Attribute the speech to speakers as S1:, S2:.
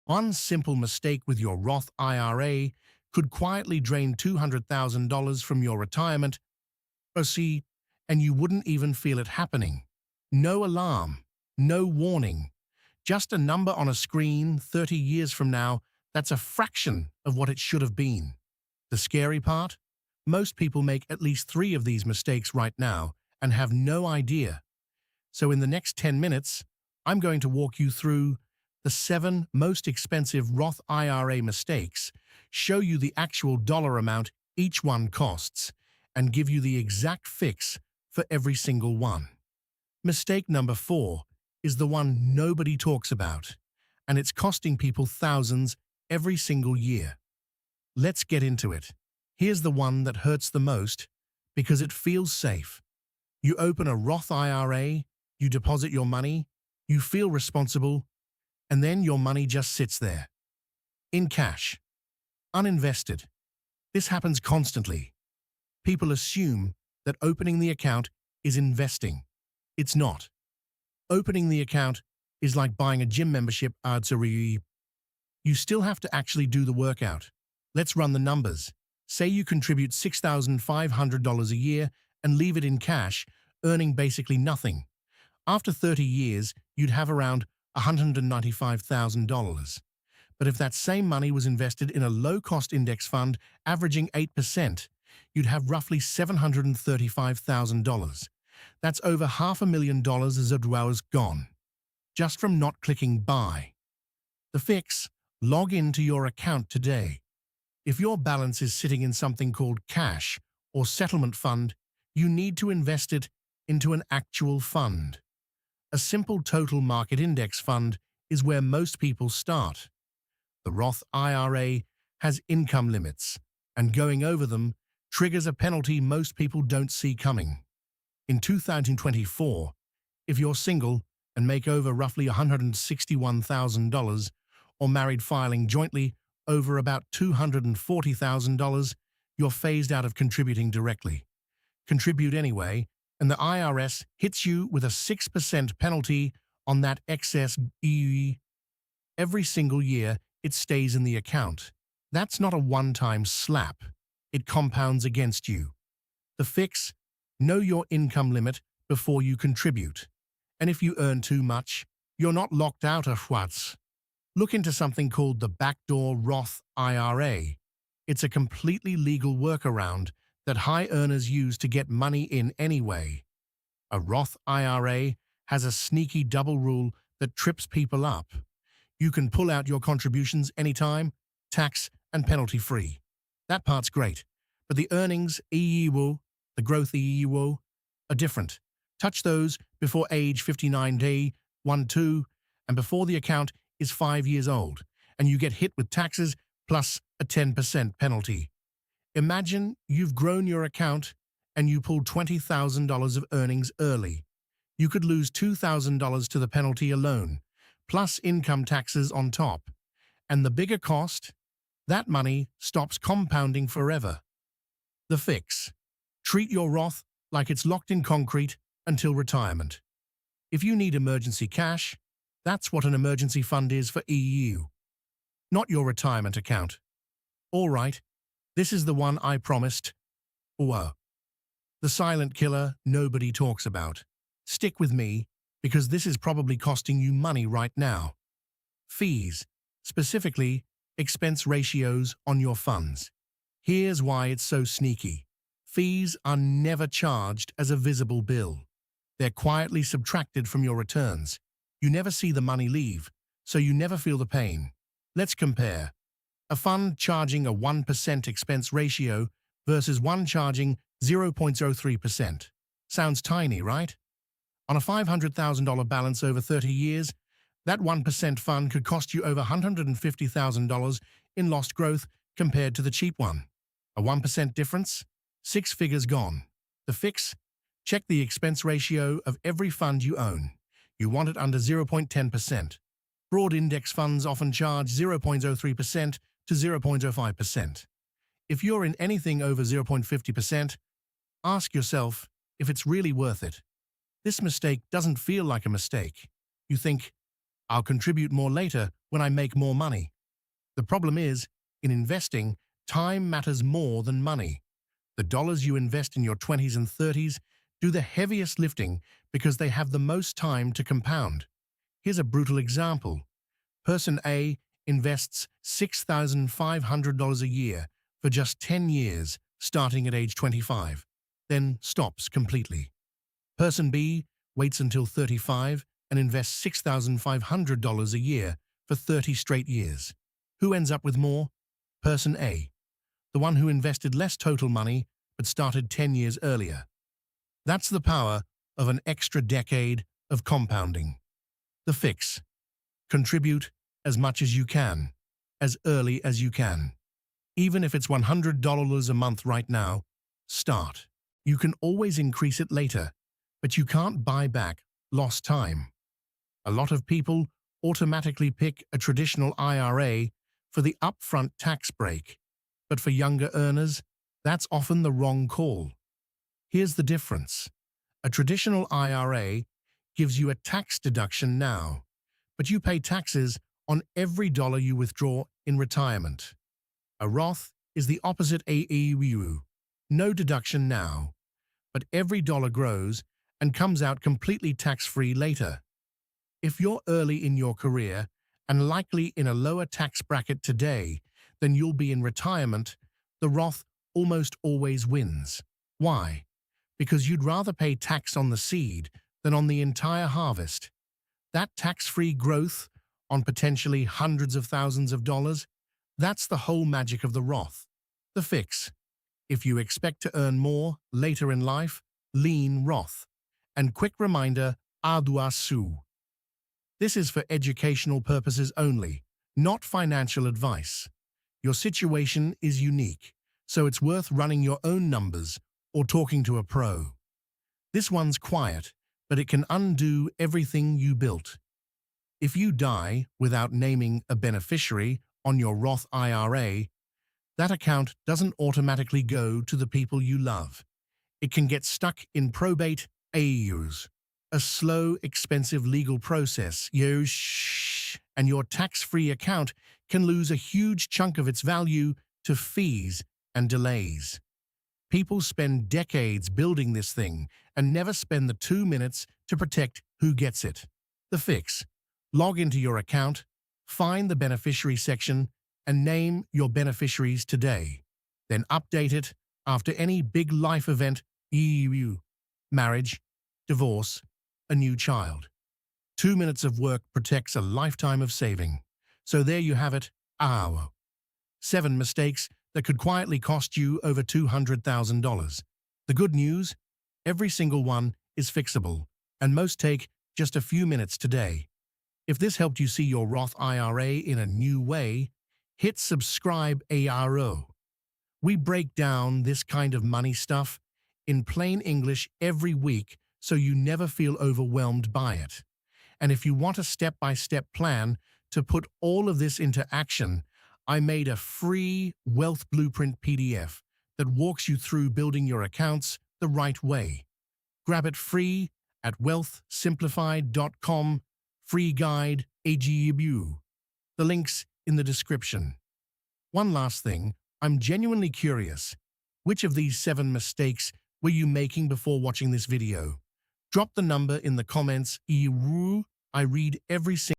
S1: One simple mistake with your Roth IRA could quietly drain $200,000 from your retirement, and you wouldn't even feel it happening. No alarm, no warning, just a number on a screen 30 years from now that's a fraction of what it should have been. The scary part? Most people make at least 3 of these mistakes right now and have no idea. So in the next 10 minutes, I'm going to walk you through the 7 most expensive Roth IRA mistakes, show you the actual dollar amount each one costs, and give you the exact fix for every single one. Mistake number 4 is the one nobody talks about, and it's costing people thousands every single year. Let's get into it. Here's the one that hurts the most because it feels safe. You open a Roth IRA, you deposit your money, you feel responsible, and then your money just sits there. In cash. Uninvested. This happens constantly. People assume that opening the account is investing. It's not. Opening the account is like buying a gym membership. You still have to actually do the workout. Let's run the numbers. Say you contribute $6,500 a year and leave it in cash, earning basically nothing. After 30 years, you'd have around $195,000. But if that same money was invested in a low-cost index fund averaging 8%, you'd have roughly $735,000. That's over $500,000 as it was gone, just from not clicking buy. The fix: log into your account today. If your balance is sitting in something called cash or settlement fund, you need to invest it into an actual fund. A simple total market index fund is where most people start. The Roth IRA has income limits, and going over them triggers a penalty most people don't see coming. In 2024, if you're single and make over roughly $161,000, or married filing jointly over about $240,000, you're phased out of contributing directly. Contribute anyway, and the IRS hits you with a 6% penalty on that excess every single year it stays in the account. That's not a one-time slap. It compounds against you. The fix: know your income limit before you contribute. And if you earn too much, you're not locked out of what's. Look into something called the backdoor Roth IRA. It's a completely legal workaround that high earners use to get money in anyway. A Roth IRA has a sneaky double rule that trips people up. You can pull out your contributions anytime, tax and penalty-free. That part's great, but the earnings, the growth, are different. Touch those before age 59 day 12 and before the account is 5 years old, and you get hit with taxes plus a 10% penalty. Imagine you've grown your account and you pulled $20,000 of earnings early. You could lose $2,000 to the penalty alone, plus income taxes on top. And the bigger cost? That money stops compounding forever. The fix: treat your Roth like it's locked in concrete until retirement. If you need emergency cash, that's what an emergency fund is for not your retirement account. All right, this is the one I promised. The silent killer nobody talks about. Stick with me, because this is probably costing you money right now. Fees, specifically expense ratios on your funds. Here's why it's so sneaky. Fees are never charged as a visible bill. They're quietly subtracted from your returns. You never see the money leave, so you never feel the pain. Let's compare. A fund charging a 1% expense ratio versus one charging 0.03%. Sounds tiny, right? On a $500,000 balance over 30 years, that 1% fund could cost you over $150,000 in lost growth compared to the cheap one. A 1% difference? 6 figures gone. The fix? Check the expense ratio of every fund you own. You want it under 0.10%. Broad index funds often charge 0.03% to 0.05%. If you're in anything over 0.50%, ask yourself if it's really worth it. This mistake doesn't feel like a mistake. You think, I'll contribute more later when I make more money. The problem is, in investing, time matters more than money. The dollars you invest in your 20s and 30s do the heaviest lifting because they have the most time to compound. Here's a brutal example. Person A invests $6,500 a year for just 10 years, starting at age 25, then stops completely. Person B waits until 35 and invests $6,500 a year for 30 straight years. Who ends up with more? Person A, the one who invested less total money but started 10 years earlier. That's the power of an extra decade of compounding. The fix: contribute as much as you can, as early as you can. Even if it's $100 a month right now, start. You can always increase it later, but you can't buy back lost time. A lot of people automatically pick a traditional IRA for the upfront tax break, but for younger earners, that's often the wrong call. Here's the difference. A traditional IRA gives you a tax deduction now, but you pay taxes on every dollar you withdraw in retirement. A Roth is the opposite AEU. No deduction now, but every dollar grows and comes out completely tax-free later. If you're early in your career and likely in a lower tax bracket today than you'll be in retirement, the Roth almost always wins. Why? Because you'd rather pay tax on the seed than on the entire harvest. That tax-free growth on potentially hundreds of thousands of dollars, that's the whole magic of the Roth. The fix: if you expect to earn more later in life, lean Roth. And quick reminder, ardua su. This is for educational purposes only, not financial advice. Your situation is unique, so it's worth running your own numbers or talking to a pro. This one's quiet, but it can undo everything you built. If you die without naming a beneficiary on your Roth IRA, that account doesn't automatically go to the people you love. It can get stuck in probate AUs, a slow, expensive legal process, and your tax-free account can lose a huge chunk of its value to fees and delays. People spend decades building this thing and never spend the 2 minutes to protect who gets it. The fix: log into your account, find the beneficiary section, and name your beneficiaries today. Then update it after any big life event, marriage, divorce, a new child. 2 minutes of work protects a lifetime of saving. So there you have it. 7 mistakes that could quietly cost you over $200,000. The good news: every single one is fixable, and most take just a few minutes today. If this helped you see your Roth IRA in a new way, hit subscribe ARO. We break down this kind of money stuff in plain English every week so you never feel overwhelmed by it. And if you want a step-by-step plan to put all of this into action, I made a free Wealth Blueprint PDF that walks you through building your accounts the right way. Grab it free at wealthsimplified.com, free guide AGEBU. The link's in the description. One last thing, I'm genuinely curious. Which of these 7 mistakes were you making before watching this video? Drop the number in the comments. I read every single